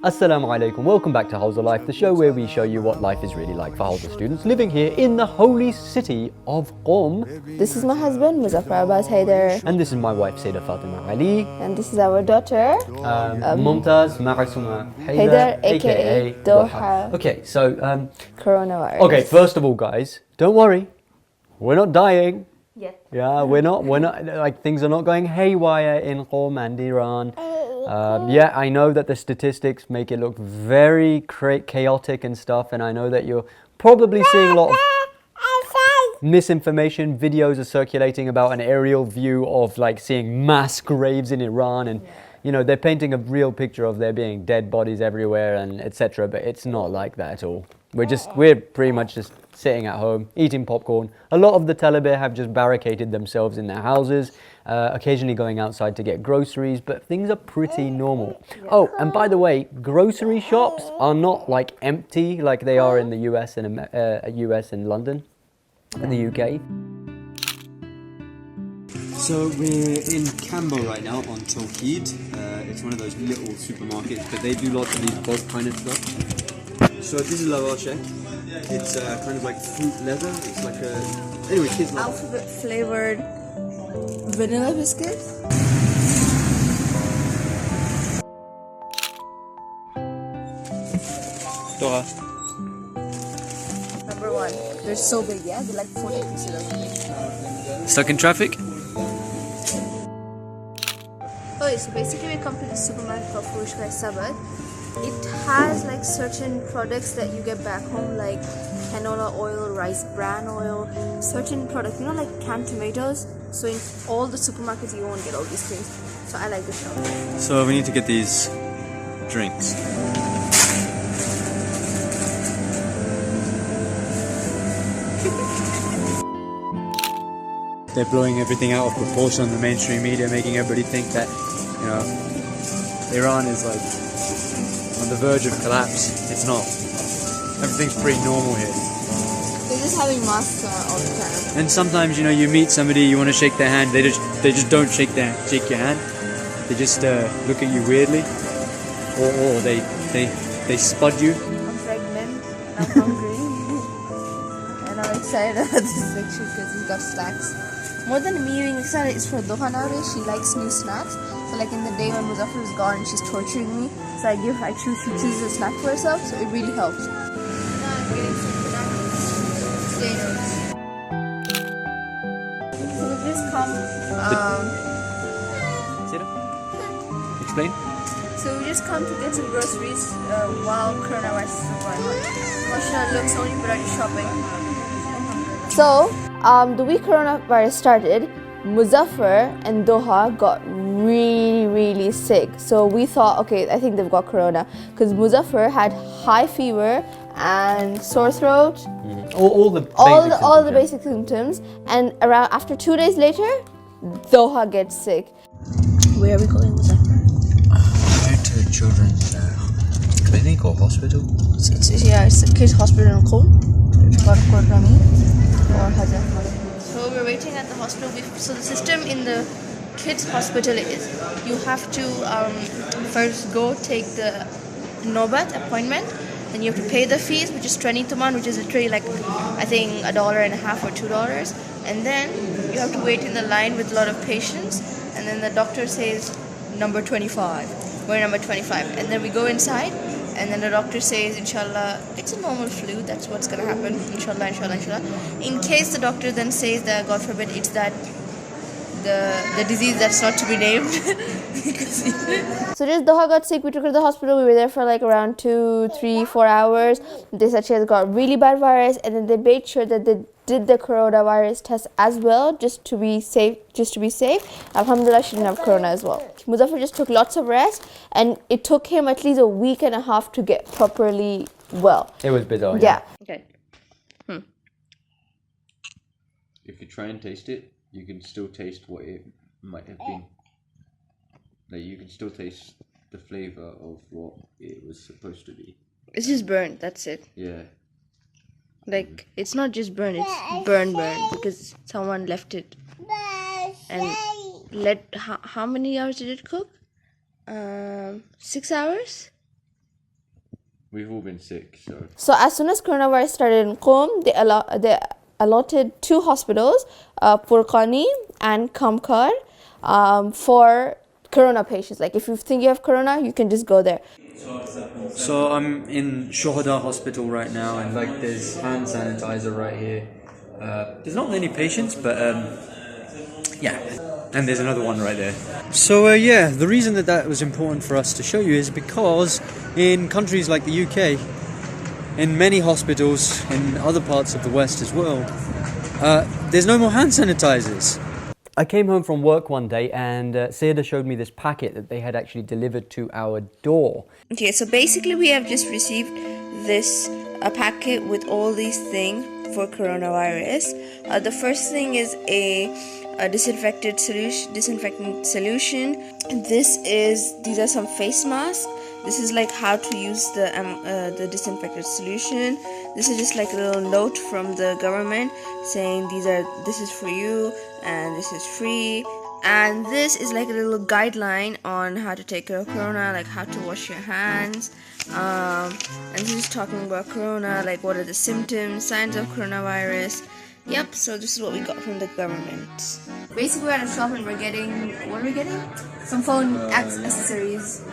Assalamu alaikum, welcome back to Howza Life, the show where we show you what life is really like for Howza students living here in the Holy City of Qom. This is my husband, Muzaffar Syeda. And this is my wife, Syeda Fatima Ali. And this is our daughter, Mumtaz Ma'asuma Haider, aka Doha. Okay, so... coronavirus. Okay, first of all, guys, don't worry. We're not dying. Yeah, we're not, like, things are not going haywire in Qom and Iran. Yeah, I know that the statistics make it look very chaotic and stuff, and I know that you're probably seeing a lot of misinformation. Videos are circulating about an aerial view of like seeing mass graves in Iran, and you know, they're painting a real picture of there being dead bodies everywhere and etc. But it's not like that at all. We're pretty much just sitting at home, eating popcorn. A lot of the Taliban have just barricaded themselves in their houses, occasionally going outside to get groceries, but things are pretty normal. Oh, and by the way, grocery shops are not like empty like they are in the US and London, in the UK. So we're in Cambo right now on Tawheed. It's one of those little supermarkets, but they do lots of these bulk kind of stuff. So this is lavash. It's kind of like fruit leather. It's like a... Anyway, kids love alphabet flavored vanilla biscuits. Dora. Number one. They're so big, yeah? They're like 40 pieces of them. Stuck in traffic? Okay, so basically we come to the supermarket called Furushkai Sabad. It has like certain products that you get back home, like canola oil, rice bran oil, certain products, you know, like canned tomatoes. So in all the supermarkets you won't get all these things. So I like this shop. So we need to get these drinks. They're blowing everything out of proportion on the mainstream media, making everybody think that, you know, Iran is like on the verge of collapse. It's not. Everything's pretty normal here. They're just having masks on all the time. And sometimes, you know, you meet somebody, you want to shake their hand, they just don't shake your hand. They just look at you weirdly, or they spud you. I'm pregnant. I'm hungry, and I'm excited about this picture because he's got snacks. More than me being excited, it's for Doha nowadays. She likes new snacks. So like in the day when Muzaffar is gone, she's torturing me. So she chooses a snack for herself. So it really helps. Now I'm getting some potatoes. So we just come. Explain. So we just come to get some groceries while coronavirus is going on. Mashallah looks only put out your shopping. So the week coronavirus started, Muzaffar and Doha got really sick. So we thought, okay, I think they've got corona, because Muzaffar had high fever and sore throat. All the basic symptoms. And around after 2 days later, Doha gets sick. Where are we going, Muzaffar? Going to a children's clinic or hospital. It's a kids' hospital in Qom. So we're waiting at the hospital. So the system in the kids' hospital is you have to first go take the Nobat appointment, then you have to pay the fees, which is 20 Tuman, which is literally like I think $1.50 or $2, and then you have to wait in the line with a lot of patients, and then the doctor says number 25. We're number 25, and then we go inside. And then the doctor says, inshallah, it's a normal flu, that's what's going to happen, inshallah. In case the doctor then says that, God forbid, it's that, the disease that's not to be named. So just Doha got sick, we took her to the hospital, we were there for like around 2, 3, 4 hours. They said she has got really bad virus, and then they made sure that they did the coronavirus test as well, just to be safe. Alhamdulillah, she didn't have corona as well. Muzaffar just took lots of rest, and it took him at least a week and a half to get properly well. It was bizarre. Yeah. Okay. If you try and taste it, you can still taste what it might have been. Like, you can still taste the flavor of what it was supposed to be. It's just burnt, that's it. Yeah. Like, it's not just burnt, it's burn, because someone left it. And how many hours did it cook? 6 hours? We've all been sick, so. So as soon as coronavirus started in Qom, they allotted 2 hospitals, Furqani and Kamkar, for corona patients. Like if you think you have corona, you can just go there. So I'm in Syeda hospital right now, and like there's hand sanitizer right here. There's not many patients, but yeah. And there's another one right there. So yeah, the reason that was important for us to show you is because in countries like the UK, in many hospitals, in other parts of the West as well, there's no more hand sanitizers. I came home from work one day and Syeda showed me this packet that they had actually delivered to our door. Okay, so basically we have just received this a packet with all these things for coronavirus. The first thing is a disinfectant solution. These are some face masks. This is like how to use the disinfectant solution. This is just like a little note from the government saying this is for you and this is free. And this is like a little guideline on how to take care of corona, like how to wash your hands. And this is talking about corona, like what are the symptoms, signs of coronavirus. Yep, so this is what we got from the government. Basically, we're at a shop and we're getting, what are we getting? Some phone accessories.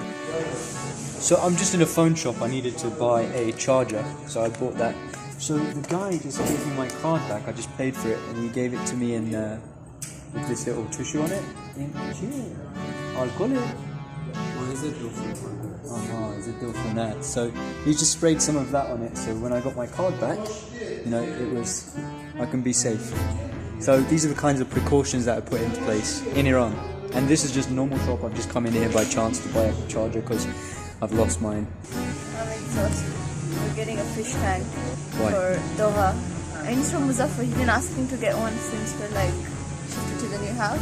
So I'm just in a phone shop. I needed to buy a charger, so I bought that. So the guy just gave me my card back. I just paid for it, and he gave it to me in with this little tissue on it. So he just sprayed some of that on it. So when I got my card back, I can be safe. So these are the kinds of precautions that are put into place in Iran. And this is just a normal shop. I've just come in here by chance to buy a charger because I've lost mine. We're getting a fish tank Why? for Doha. And he's from Muzaffar. He's been asking to get one since we're like shifted to the new house.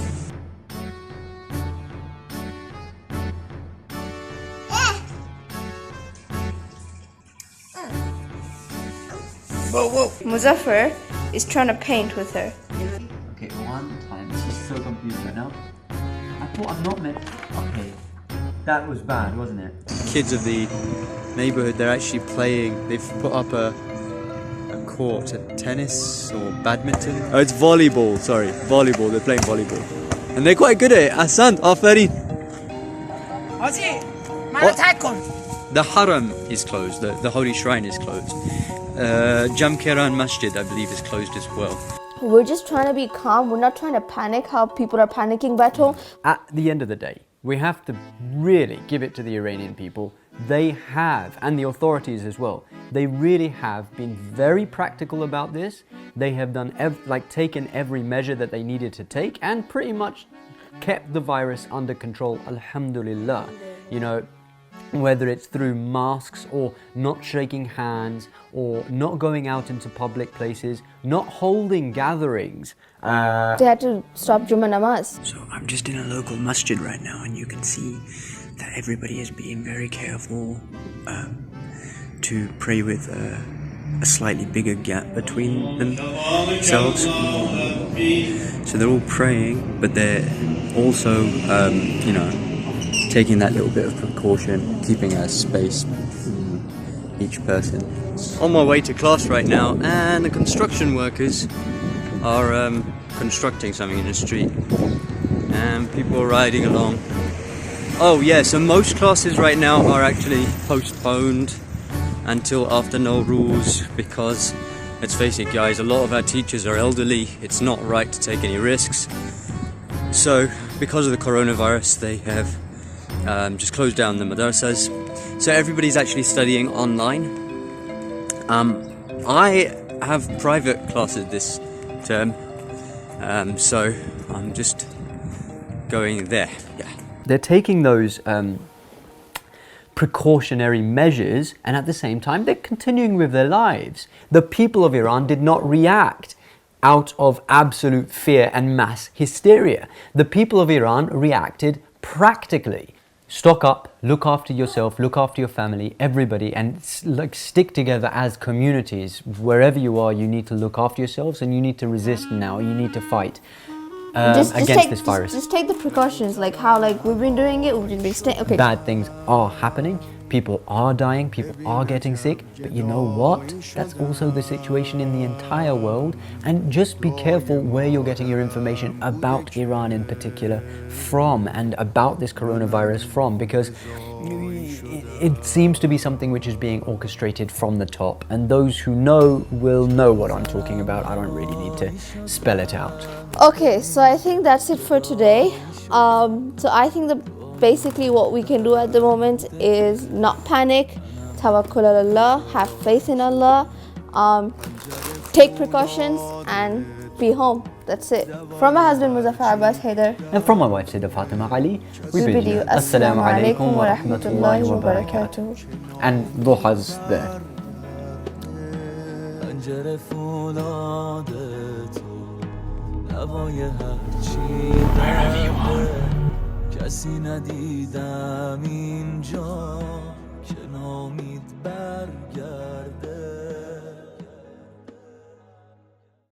Whoa. Muzaffar is trying to paint with her. Okay, one time. This is so confused right now. I thought I'm not meant. Okay, that was bad, wasn't it? Kids of the neighborhood, they're actually playing. They've put up a court at tennis or badminton. Oh, it's volleyball. Sorry, volleyball. They're playing volleyball, and they're quite good at it. Ahsan, Afarin. The Haram is closed. The Holy Shrine is closed. Jamkiran Masjid, I believe, is closed as well. We're just trying to be calm. We're not trying to panic how people are panicking back home. At the end of the day, we have to really give it to the Iranian people. They have, and the authorities as well, they really have been very practical about this. They have done taken every measure that they needed to take and pretty much kept the virus under control, alhamdulillah. Whether it's through masks or not shaking hands or not going out into public places, not holding gatherings. They had to stop Jummah Namaz. So I'm just in a local masjid right now, and you can see that everybody is being very careful to pray with a slightly bigger gap between themselves. So they're all praying, but they're also, taking that little bit of precaution, keeping a space each person. On my way to class right now, and the construction workers are constructing something in the street, and people are riding along. Oh yeah, so most classes right now are actually postponed until after Nowruz, because let's face it guys, a lot of our teachers are elderly. It's not right to take any risks. So because of the coronavirus, they have just closed down the madrasas, so everybody's actually studying online. I have private classes this term, so I'm just going there. Yeah, they're taking those precautionary measures, and at the same time they're continuing with their lives. The people of Iran did not react out of absolute fear and mass hysteria. The people of Iran reacted practically. Stock up, look after yourself, look after your family, everybody, and stick together as communities. Wherever you are, you need to look after yourselves, and you need to resist now. You need to fight against this virus. Just take the precautions, like how we've been doing it. We've been staying. Okay. Bad things are happening, People are dying, people are getting sick, but you know what? That's also the situation in the entire world. And just be careful where you're getting your information about Iran in particular from, and about this coronavirus from, because it seems to be something which is being orchestrated from the top, and those who know will know what I'm talking about. I don't really need to spell it out. Okay, so I think that's it for today. So I think basically what we can do at the moment is not panic, tawakkul ala Allah, have faith in Allah, take precautions and be home. That's it. From my husband Muzaffar Abbas Haider. And from my wife Syeda Fatima Ali, we bid you Assalamu alaikum wa rahmatullahi wa barakatuh. And duha's there. کسی ندیدم اینجا که نامید برگرده